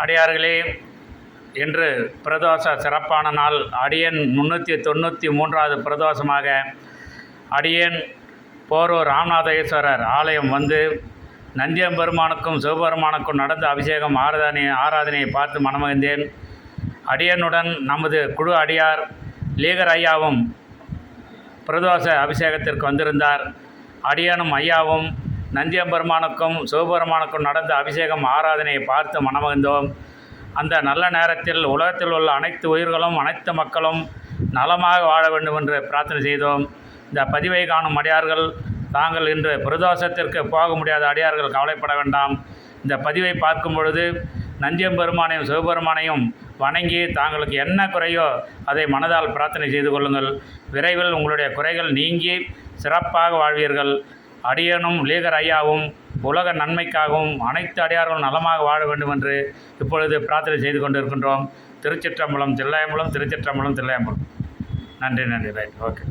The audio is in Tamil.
அடியார்களே, இன்று பிரதோஷ சிறப்பான நாள். அடியன் 393வது பிரதோஷமாக அடியன் போரூர் ராமநாதேஸ்வரர் ஆலயம் வந்து நந்தியம்பெருமானுக்கும் சிவபெருமானுக்கும் நடந்த அபிஷேகம் ஆராதனையை பார்த்து மனமகிழ்ந்தேன். அடியனுடன் நமது குழு அடியார் லீகர் ஐயாவும் பிரதோஷ அபிஷேகத்திற்கு வந்திருந்தார். அடியனும் ஐயாவும் நந்தியம்பெருமானுக்கும் சிவபெருமானுக்கும் நடந்த அபிஷேகம் ஆராதனையை பார்த்து மனமகிழ்ந்தோம். அந்த நல்ல நேரத்தில் உலகத்தில் உள்ள அனைத்து உயிர்களும் அனைத்து மக்களும் நலமாக வாழ வேண்டும் என்று பிரார்த்தனை செய்தோம். இந்த பதிவை காணும் அடியார்கள் தாங்கள் இன்று பிரதோஷத்திற்கு போக முடியாத அடியார்கள் கவலைப்பட வேண்டாம். இந்த பதிவை பார்க்கும் பொழுது நந்தியம்பெருமானையும் சிவபெருமானையும் வணங்கி தாங்களுக்கு என்ன குறையோ அதை மனதால் பிரார்த்தனை செய்து கொள்ளுங்கள். விரைவில் உங்களுடைய குறைகள் நீங்கி சிறப்பாக வாழ்வீர்கள். அடியனும் லீகர் ஐயாவும் உலக நன்மைக்காகவும் அனைத்து அடியார்களும் நலமாக வாழ வேண்டும் என்று இப்பொழுது பிரார்த்தனை செய்து கொண்டிருக்கின்றோம். திருச்சிற்றம்பலம் தில்லையம்பலம், திருச்சிற்றம்பலம் தில்லையம்பலம். நன்றி. Right, okay.